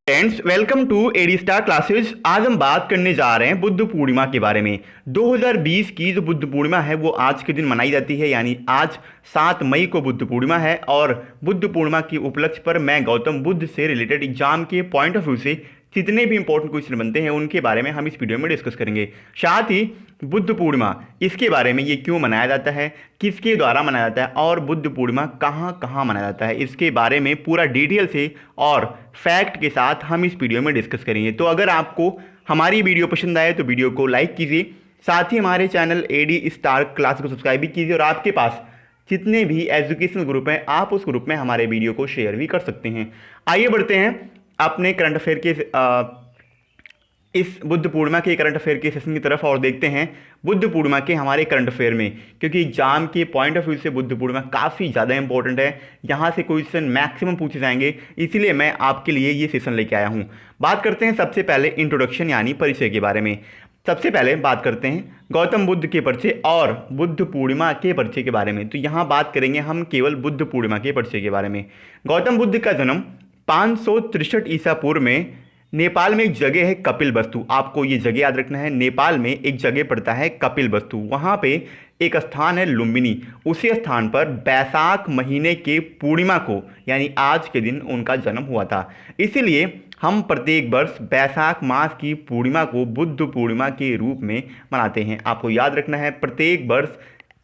Friends, welcome to ED star classes. आज हम बात करने जा रहे हैं बुद्ध पूर्णिमा के बारे में। 2020 की जो बुद्ध पूर्णिमा है वो आज के दिन मनाई जाती है, यानी आज 7 मई को बुद्ध पूर्णिमा है। और बुद्ध पूर्णिमा के उपलक्ष्य पर मैं गौतम बुद्ध से रिलेटेड एग्जाम के पॉइंट ऑफ व्यू से जितने भी इंपॉर्टेंट क्वेश्चन बनते हैं उनके बारे में हम इस वीडियो में डिस्कस करेंगे। साथ ही बुद्ध पूर्णिमा इसके बारे में, ये क्यों मनाया जाता है, किसके द्वारा मनाया जाता है और बुद्ध पूर्णिमा कहाँ कहाँ मनाया जाता है, इसके बारे में पूरा डिटेल से और फैक्ट के साथ हम इस वीडियो में डिस्कस करेंगे। तो अगर आपको हमारी वीडियो पसंद आए तो वीडियो को लाइक कीजिए, साथ ही हमारे चैनल एडी स्टार क्लास को सब्सक्राइब भी कीजिए और आपके पास जितने भी एजुकेशनल ग्रुप हैं आप उस ग्रुप में हमारे वीडियो को शेयर भी कर सकते हैं। आइए बढ़ते हैं अपने करंट अफेयर के इस बुद्ध पूर्णिमा के करंट अफेयर के सेशन की तरफ और देखते हैं बुद्ध पूर्णिमा के हमारे करंट अफेयर में, क्योंकि एग्जाम के पॉइंट ऑफ व्यू से बुद्ध पूर्णिमा काफ़ी ज़्यादा इंपॉर्टेंट है। यहाँ से क्वेश्चन मैक्सिमम पूछे जाएंगे, इसीलिए मैं आपके लिए ये सेशन लेके आया हूँ। बात करते हैं सबसे पहले इंट्रोडक्शन यानी परिचय के बारे में। सबसे पहले बात करते हैं गौतम बुद्ध के परिचय और बुद्ध पूर्णिमा के परिचय के बारे में। तो यहाँ बात करेंगे हम केवल बुद्ध पूर्णिमा के परिचय के बारे में। गौतम बुद्ध का जन्म 563 ईसा पूर्व में नेपाल में एक जगह है कपिलवस्तु। आपको ये जगह याद रखना है, नेपाल में एक जगह पड़ता है कपिलवस्तु, वहाँ पे एक स्थान है लुम्बिनी। उसी स्थान पर बैसाख महीने के पूर्णिमा को यानी आज के दिन उनका जन्म हुआ था। इसीलिए हम प्रत्येक वर्ष बैसाख मास की पूर्णिमा को बुद्ध पूर्णिमा के रूप में मनाते हैं। आपको याद रखना है, प्रत्येक वर्ष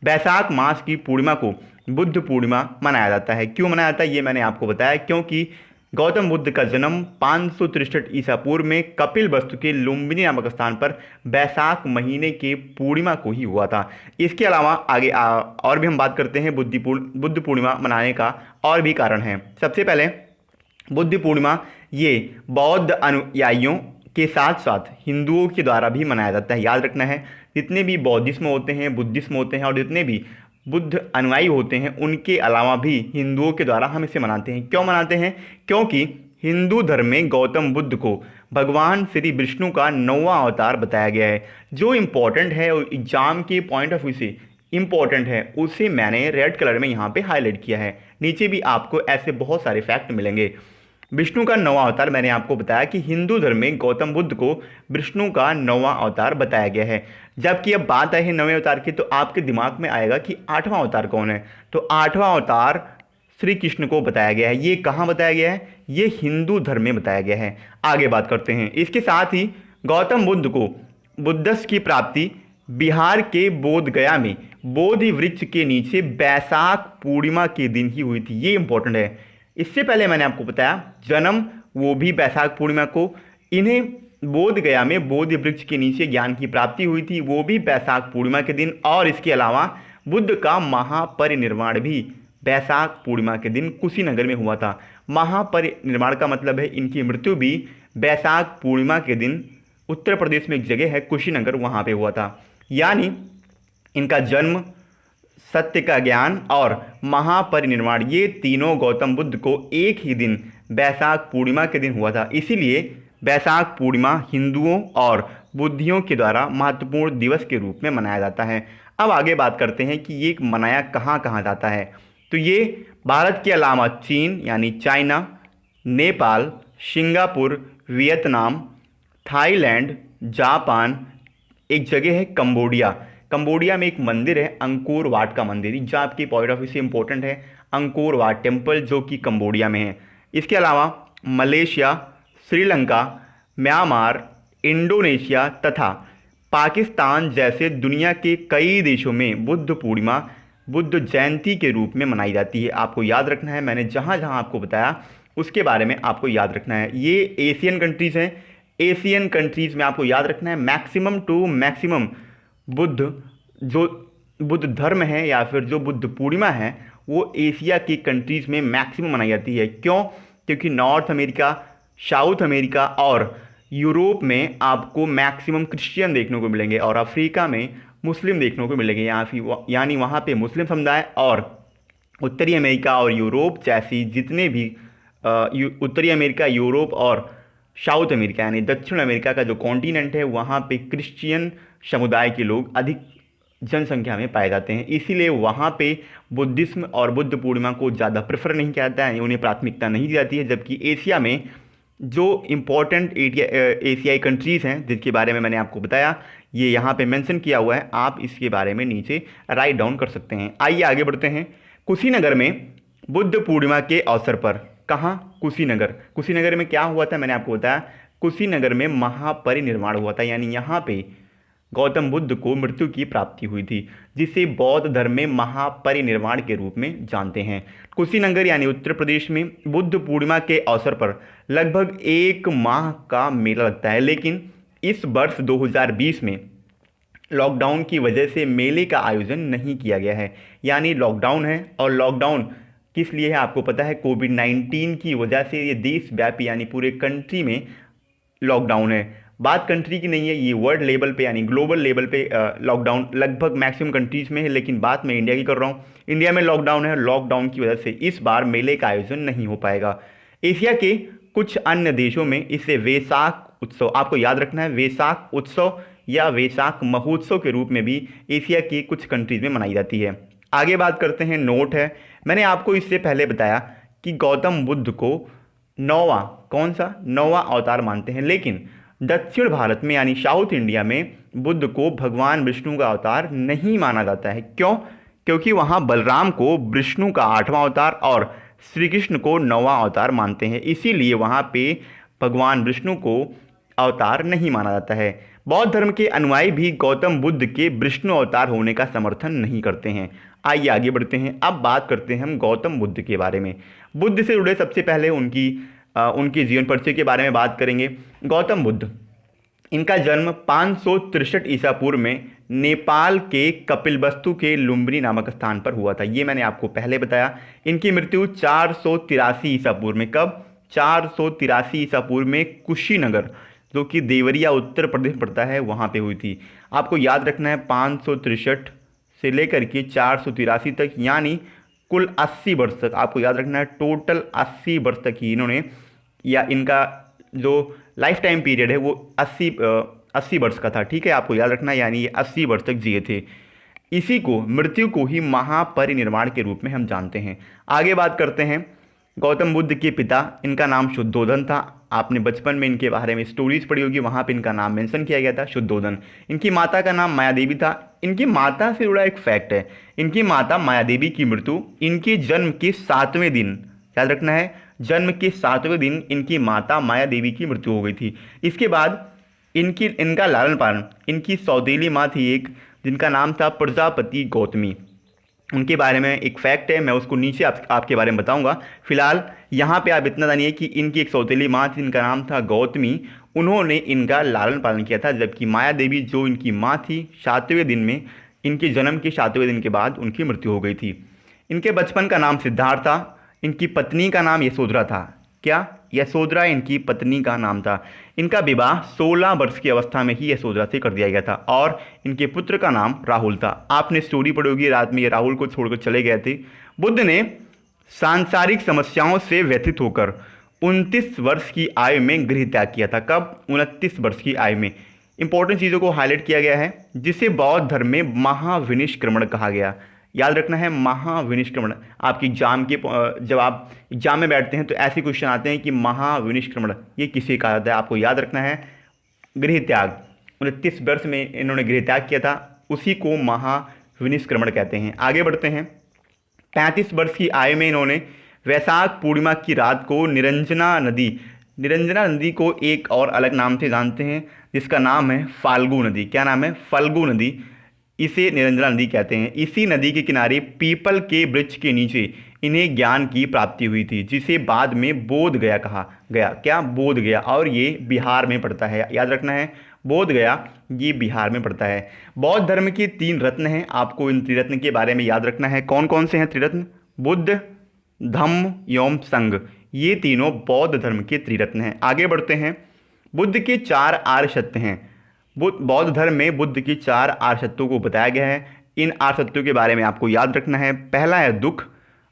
बैसाख मास की पूर्णिमा को बुद्ध पूर्णिमा मनाया जाता है। क्यों मनाया जाता है ये मैंने आपको बताया, क्योंकि गौतम बुद्ध का जन्म 563 ईसा पूर्व में कपिलवस्तु के लुम्बिनी नामक स्थान पर बैसाख महीने के पूर्णिमा को ही हुआ था। इसके अलावा आगे और भी हम बात करते हैं बुद्ध पूर्णिमा मनाने का और भी कारण है। सबसे पहले बुद्ध पूर्णिमा ये बौद्ध अनुयायियों के साथ साथ हिंदुओं के द्वारा भी मनाया जाता है। याद रखना है, जितने भी बौद्धिज्म होते हैं, बुद्धिज्म होते हैं और जितने भी बुद्ध अनुयायी होते हैं उनके अलावा भी हिंदुओं के द्वारा हम इसे मनाते हैं। क्यों मनाते हैं? क्योंकि हिंदू धर्म में गौतम बुद्ध को भगवान श्री विष्णु का 9वां अवतार बताया गया है। जो इम्पोर्टेंट है और एग्जाम के पॉइंट ऑफ व्यू से इम्पोर्टेंट है उसे मैंने रेड कलर में यहाँ पे हाईलाइट किया है। नीचे भी आपको ऐसे बहुत सारे फैक्ट मिलेंगे। विष्णु का 9वां अवतार मैंने आपको बताया कि हिंदू धर्म में गौतम बुद्ध को विष्णु का 9वां अवतार बताया गया है। जबकि अब बात आई है 9वें अवतार की, तो आपके दिमाग में आएगा कि 8वां अवतार कौन है। तो 8वां अवतार श्री कृष्ण को बताया गया है। ये कहाँ बताया गया है? ये हिंदू धर्म में बताया गया है। आगे बात करते हैं। इसके साथ ही गौतम बुद्ध को बुद्धस्व की प्राप्ति बिहार के बोध गया में बोधि वृक्ष के नीचे बैसाख पूर्णिमा के दिन ही हुई थी। ये इंपॉर्टेंट है। इससे पहले मैंने आपको बताया जन्म वो भी बैसाख पूर्णिमा को, इन्हें बोध गया में बोधि वृक्ष के नीचे ज्ञान की प्राप्ति हुई थी, वो भी बैसाख पूर्णिमा के दिन। और इसके अलावा बुद्ध का महापरिनिर्वाण भी बैसाख पूर्णिमा के दिन कुशीनगर में हुआ था। महापरिनिर्वाण का मतलब है इनकी मृत्यु भी बैसाख पूर्णिमा के दिन उत्तर प्रदेश में एक जगह है कुशीनगर, वहाँ पे हुआ था। यानी इनका जन्म, सत्य का ज्ञान और महापरिनिर्वाण ये तीनों गौतम बुद्ध को एक ही दिन बैसाख पूर्णिमा के दिन हुआ था। इसीलिए बैसाख पूर्णिमा हिंदुओं और बुद्धियों के द्वारा महत्वपूर्ण दिवस के रूप में मनाया जाता है। अब आगे बात करते हैं कि ये मनाया कहाँ कहाँ जाता है। तो ये भारत के अलावा चीन यानी China, Nepal, Singapore, Vietnam, Thailand, Japan, एक जगह है कंबोडिया। कंबोडिया में एक मंदिर है अंकोर वाट का मंदिर, जो आपकी पॉइंट ऑफ व्यू से इंपॉर्टेंट है। अंकोर वाट टेम्पल जो कि कंबोडिया में है। इसके अलावा मलेशिया, श्रीलंका, म्यांमार, इंडोनेशिया तथा पाकिस्तान जैसे दुनिया के कई देशों में बुद्ध पूर्णिमा बुद्ध जयंती के रूप में मनाई जाती है। आपको याद रखना है, मैंने जहाँ जहाँ आपको बताया उसके बारे में आपको याद रखना है। ये एशियन कंट्रीज़ हैं। एशियन कंट्रीज़ में आपको याद रखना है मैक्सिमम टू मैक्सिमम बुद्ध जो बुद्ध धर्म है या फिर जो बुद्ध पूर्णिमा है वो एशिया की कंट्रीज़ में मैक्सिमम मनाई जाती है। क्यों? क्योंकि नॉर्थ अमेरिका, साउथ अमेरिका और यूरोप में आपको मैक्सिमम क्रिश्चियन देखने को मिलेंगे और अफ्रीका में मुस्लिम देखने को मिलेंगे। यानी वहाँ पे मुस्लिम समुदाय और उत्तरी अमेरिका और यूरोप जैसी जितने भी उत्तरी अमेरिका, यूरोप और साउथ अमेरिका यानी दक्षिण अमेरिका का जो कॉन्टिनेंट है वहाँ पे क्रिश्चियन समुदाय के लोग अधिक जनसंख्या में पाए जाते हैं। इसीलिए वहाँ पे बुद्धिज्म और बुद्ध पूर्णिमा को ज़्यादा प्रेफर नहीं किया जाता है, उन्हें प्राथमिकता नहीं दी जाती है। जबकि एशिया में जो इम्पोर्टेंट एशियाई कंट्रीज़ हैं जिसके बारे में मैंने आपको बताया, ये यहाँ पे मेंशन किया हुआ है, आप इसके बारे में नीचे राइट डाउन कर सकते हैं। आइए आगे बढ़ते हैं। कुशीनगर में बुद्ध पूर्णिमा के अवसर पर, कहाँ? कुशीनगर। कुशीनगर में क्या हुआ था? मैंने आपको बताया, कुशीनगर में महापरिनिर्वाण हुआ था, यानी यहाँ पे गौतम बुद्ध को मृत्यु की प्राप्ति हुई थी, जिसे बौद्ध धर्म में महापरिनिर्वाण के रूप में जानते हैं। कुशीनगर यानी उत्तर प्रदेश में बुद्ध पूर्णिमा के अवसर पर लगभग 1 माह का मेला लगता है, लेकिन इस वर्ष 2020 में लॉकडाउन की वजह से मेले का आयोजन नहीं किया गया है। यानी लॉकडाउन है, और लॉकडाउन किस लिए है आपको पता है? कोविड-19 की वजह से ये देशव्यापी यानी पूरे कंट्री में लॉकडाउन है। बात कंट्री की नहीं है, ये वर्ल्ड लेवल पे यानी ग्लोबल लेवल पे लॉकडाउन लगभग मैक्सिमम कंट्रीज़ में है, लेकिन बात मैं इंडिया की कर रहा हूँ। इंडिया में लॉकडाउन है, लॉकडाउन की वजह से इस बार मेले का आयोजन नहीं हो पाएगा। एशिया के कुछ अन्य देशों में इसे वैशाख उत्सव, आपको याद रखना है, वैशाख उत्सव या वैशाख महोत्सव के रूप में भी एशिया की कुछ कंट्रीज़ में मनाई जाती है। आगे बात करते हैं, नोट है, मैंने आपको इससे पहले बताया कि गौतम बुद्ध को नौवां, कौन सा? नौवां अवतार मानते हैं, लेकिन दक्षिण भारत में यानी साउथ इंडिया में बुद्ध को भगवान विष्णु का अवतार नहीं माना जाता है। क्यों? क्योंकि वहाँ बलराम को विष्णु का 8वां अवतार और श्री कृष्ण को 9वां अवतार मानते हैं, इसीलिए वहाँ पे भगवान विष्णु को अवतार नहीं माना जाता है। बौद्ध धर्म के अनुयायी भी गौतम बुद्ध के विष्णु अवतार होने का समर्थन नहीं करते हैं। आइए आगे बढ़ते हैं। अब बात करते हैं हम गौतम बुद्ध के बारे में। बुद्ध से जुड़े सबसे पहले उनकी जीवन परिचय के बारे में बात करेंगे। गौतम बुद्ध, इनका जन्म 563 ईसा पूर्व में नेपाल के कपिलवस्तु के लुम्बिनी नामक स्थान पर हुआ था। ये मैंने आपको पहले बताया। इनकी मृत्यु 483 ईसा पूर्व में, कब? 483 ईसा पूर्व में कुशीनगर, जो कि देवरिया उत्तर प्रदेश पड़ता है, वहाँ पे हुई थी। आपको याद रखना है 563 से लेकर के 483 तक, यानी कुल 80 वर्ष तक आपको याद रखना है। टोटल 80 वर्ष तक ही इन्होंने, या इनका जो लाइफ टाइम पीरियड है वो 80 वर्ष का था, ठीक है, आपको याद रखना है, यानी ये 80 वर्ष तक जिए थे। इसी को, मृत्यु को ही महापरिनिर्वाण के रूप में हम जानते हैं। आगे बात करते हैं। गौतम बुद्ध के पिता, इनका नाम शुद्धोधन था। आपने बचपन में इनके बारे में स्टोरीज पढ़ी होगी, वहाँ पे इनका नाम मेंशन किया गया था, शुद्धोधन। इनकी माता का नाम माया देवी था। इनकी माता से जुड़ा एक फैक्ट है, इनकी माता माया देवी की मृत्यु इनके जन्म के 7वें दिन, याद रखना है, जन्म के 7वें दिन इनकी माता माया देवी की मृत्यु हो गई थी। इसके बाद इनका लालन पालन इनकी सौतेली माँ थी एक, जिनका नाम था प्रजापति गौतमी। उनके बारे में एक फैक्ट है, मैं उसको नीचे आपके बारे में बताऊंगा। फिलहाल यहाँ पे आप इतना जानिए कि इनकी एक सौतेली माँ थी, इनका नाम था गौतमी। उन्होंने इनका लालन पालन किया था, जबकि माया देवी जो इनकी माँ थी, 7वें दिन में, इनके जन्म के 7वें दिन के बाद उनकी मृत्यु हो गई थी। इनके बचपन का नाम सिद्धार्थ था। इनकी पत्नी का नाम यशोधरा था। क्या? यशोधरा इनकी पत्नी का नाम था। इनका विवाह 16 वर्ष की अवस्था में ही यशोधरा से कर दिया गया था, और इनके पुत्र का नाम राहुल था। आपने स्टोरी पढ़ी होगी, रात में ये राहुल को छोड़कर चले गए थे। बुद्ध ने सांसारिक समस्याओं से व्यथित होकर 29 वर्ष की आयु में गृह त्याग किया था। कब? 29 वर्ष की आयु में। इंपॉर्टेंट चीज़ों को हाईलाइट किया गया है, जिसे बौद्ध धर्म में महाविनिष्क्रमण कहा गया। याद रखना है, महाविनिष्क्रमण। आपकी जब आप एग्जाम में बैठते हैं तो ऐसे क्वेश्चन आते हैं कि महाविनिष्क्रमण ये किसे कहा जाता है, आपको याद रखना है, गृह त्याग। 29 वर्ष में इन्होंने गृह त्याग किया था, उसी को महाविनिष्क्रमण कहते हैं। आगे बढ़ते हैं। 35 वर्ष की आयु में इन्होंने वैशाख पूर्णिमा की रात को निरंजना नदी को एक और अलग नाम से जानते हैं, जिसका नाम है फाल्गु नदी। क्या नाम है? फाल्गु नदी। इसे निरंजना नदी कहते हैं। इसी नदी के किनारे पीपल के वृक्ष के नीचे इन्हें ज्ञान की प्राप्ति हुई थी, जिसे बाद में बोध गया कहा गया। क्या? बोध गया। और ये बिहार में पड़ता है, याद रखना है, बोध गया ये बिहार में पड़ता है। बौद्ध धर्म के 3 रत्न हैं, आपको इन त्रिरत्न के बारे में याद रखना है। कौन कौन से हैं त्रिरत्न? बुद्ध, धम्म एवं संघ, ये तीनों बौद्ध धर्म के त्रिरत्न हैं। आगे बढ़ते हैं। बुद्ध के 4 आर्य सत्य हैं। बौद्ध धर्म में बुद्ध की 4 आर्य सत्यों को बताया गया है। इन आर्य सत्यों के बारे में आपको याद रखना है। पहला है दुख,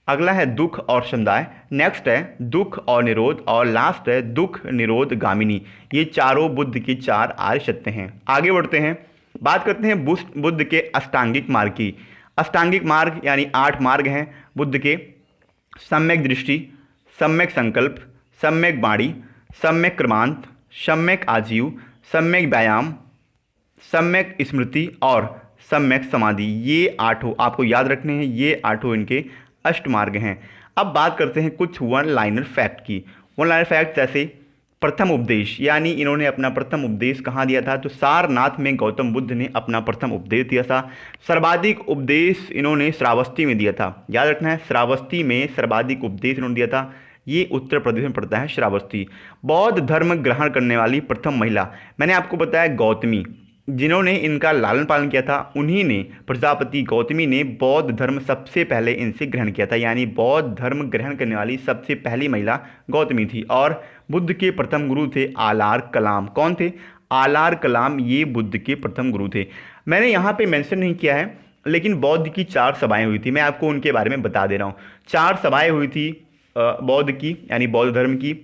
अगला है दुख और समुदाय, नेक्स्ट है दुख और निरोध, और लास्ट है दुख निरोध गामिनी। ये चारों बुद्ध की 4 आर्य सत्य हैं। आगे बढ़ते हैं, बात करते हैं बुद्ध के अष्टांगिक मार्ग की। अष्टांगिक मार्ग यानी 8 मार्ग हैं बुद्ध के। सम्यक दृष्टि, सम्यक संकल्प, सम्यक वाणी, सम्यक क्रमांत, सम्यक आजीव, सम्यक व्यायाम, सम्यक स्मृति और सम्यक समाधि। ये आठों आपको याद रखने हैं, ये आठों इनके अष्टमार्ग हैं। अब बात करते हैं कुछ वन लाइनर फैक्ट की। वन लाइनर फैक्ट जैसे प्रथम उपदेश, यानी इन्होंने अपना प्रथम उपदेश कहाँ दिया था, तो सारनाथ में गौतम बुद्ध ने अपना प्रथम उपदेश दिया था। सर्वाधिक उपदेश इन्होंने श्रावस्ती में दिया था, याद रखना है, श्रावस्ती में सर्वाधिक उपदेश इन्होंने दिया था। ये उत्तर प्रदेश में पड़ता है श्रावस्ती। बौद्ध धर्म ग्रहण करने वाली प्रथम महिला, मैंने आपको बताया गौतमी, जिन्होंने इनका लालन पालन किया था, उन्हीं ने, प्रजापति गौतमी ने बौद्ध धर्म सबसे पहले इनसे ग्रहण किया था, यानी बौद्ध धर्म ग्रहण करने वाली सबसे पहली महिला गौतमी थी। और बुद्ध के प्रथम गुरु थे आलार कलाम। कौन थे? आलार कलाम, ये बुद्ध के प्रथम गुरु थे। मैंने यहाँ पे मेंशन नहीं किया है, लेकिन बौद्ध की 4 सभाएं हुई थी, मैं आपको उनके बारे में बता दे रहा हूँ। 4 सभाएं हुई थी बौद्ध की, यानी बौद्ध धर्म की।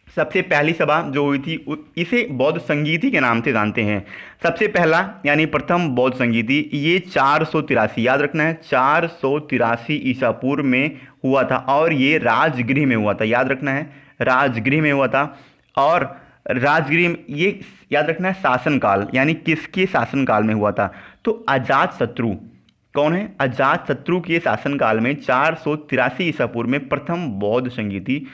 सबसे पहली सभा जो हुई थी इसे बौद्ध संगीति के नाम से जानते हैं। सबसे पहला यानी प्रथम बौद्ध संगीति, ये 483, याद रखना है, 483 ईसा पूर्व में हुआ था और ये राजगृह में हुआ था, याद रखना है, राजगृह में हुआ था। और राजगृह में ये याद रखना है शासनकाल, यानी किसके शासनकाल में हुआ था, तो अजात शत्रु। कौन है? अजात शत्रु के शासनकाल में 483 ईसा पूर्व में प्रथम बौद्ध संगीति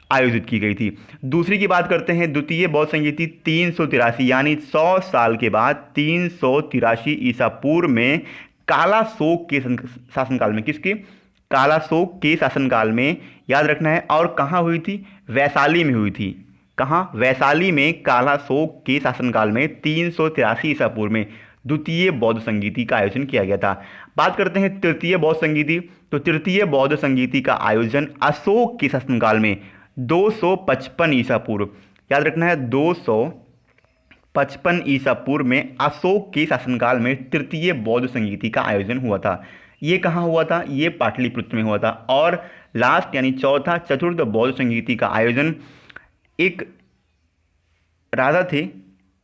आयोजित की गई थी। दूसरी की बात करते हैं, द्वितीय बौद्ध संगीति 383, यानी 100 साल के बाद 383 ईसा पूर्व में कालाशोक के शासनकाल में, किसके? कालाशोक के शासनकाल में, याद रखना है। और कहाँ हुई थी? वैशाली में हुई थी। कहाँ? वैशाली में कालाशोक के शासनकाल में 383 ईसा पूर्व में द्वितीय बौद्ध संगीति का आयोजन किया गया था। बात करते हैं तृतीय बौद्ध संगीति, तो तृतीय बौद्ध संगीति का आयोजन अशोक के शासनकाल में 255 ईसा पूर्व, याद रखना है, 255 ईसा पूर्व में अशोक के शासनकाल में तृतीय बौद्ध संगीति का आयोजन हुआ था। ये कहाँ हुआ था? ये पाटलिपुत्र में हुआ था। और लास्ट यानी चौथा चतुर्थ बौद्ध संगीति का आयोजन एक राजा थे,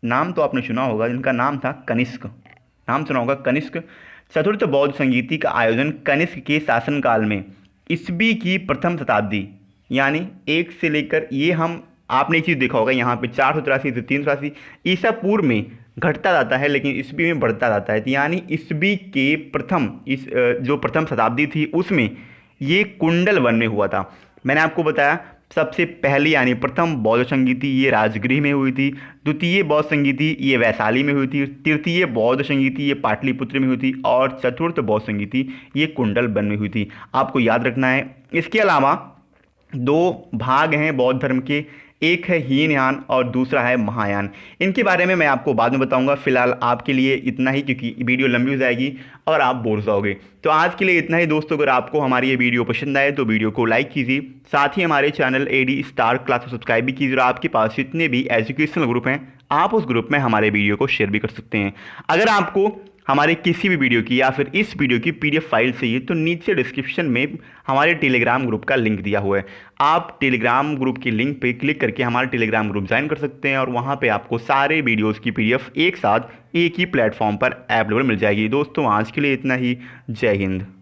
नाम तो आपने सुना होगा, जिनका नाम था कनिष्क, नाम सुना होगा, कनिष्क। चतुर्थ बौद्ध संगीति का आयोजन कनिष्क के शासनकाल में ईस्वी की प्रथम शताब्दी, यानी 1 से लेकर, ये हम आपने एक चीज़ देखा होगा यहाँ पे 483 से 383 ईसा पूर्व में घटता जाता है, लेकिन ईस्वी में बढ़ता जाता है, यानी ईस्वी के प्रथम जो प्रथम शताब्दी थी उसमें ये कुंडल वन में हुआ था। मैंने आपको बताया सबसे पहली यानी प्रथम बौद्ध संगीति ये राजगृह में हुई थी, द्वितीय बौद्ध संगीति ये वैशाली में हुई थी, तृतीय बौद्ध संगीति ये पाटलिपुत्र में हुई थी और चतुर्थ बौद्ध संगीति ये कुंडल वन में हुई थी। आपको याद रखना है। इसके अलावा 2 भाग हैं बौद्ध धर्म के, एक है हीनयान और दूसरा है महायान। इनके बारे में मैं आपको बाद में बताऊंगा, फिलहाल आपके लिए इतना ही, क्योंकि वीडियो लंबी हो जाएगी और आप बोर जाओगे। तो आज के लिए इतना ही दोस्तों। अगर आपको हमारी ये वीडियो पसंद आए तो वीडियो को लाइक कीजिए, साथ ही हमारे चैनल AD स्टार क्लास को सब्सक्राइब भी कीजिए। और आपके पास जितने भी एजुकेशनल ग्रुप हैं आप उस ग्रुप में हमारे वीडियो को शेयर भी कर सकते हैं। अगर आपको हमारे किसी भी वीडियो की या फिर इस वीडियो की PDF फाइल चाहिए तो नीचे डिस्क्रिप्शन में हमारे टेलीग्राम ग्रुप का लिंक दिया हुआ है, आप टेलीग्राम ग्रुप की लिंक पे क्लिक करके हमारे टेलीग्राम ग्रुप ज्वाइन कर सकते हैं और वहाँ पे आपको सारे वीडियोस की PDF एक साथ एक ही प्लेटफॉर्म पर अवेलेबल मिल जाएगी। दोस्तों आज के लिए इतना ही। जय हिंद।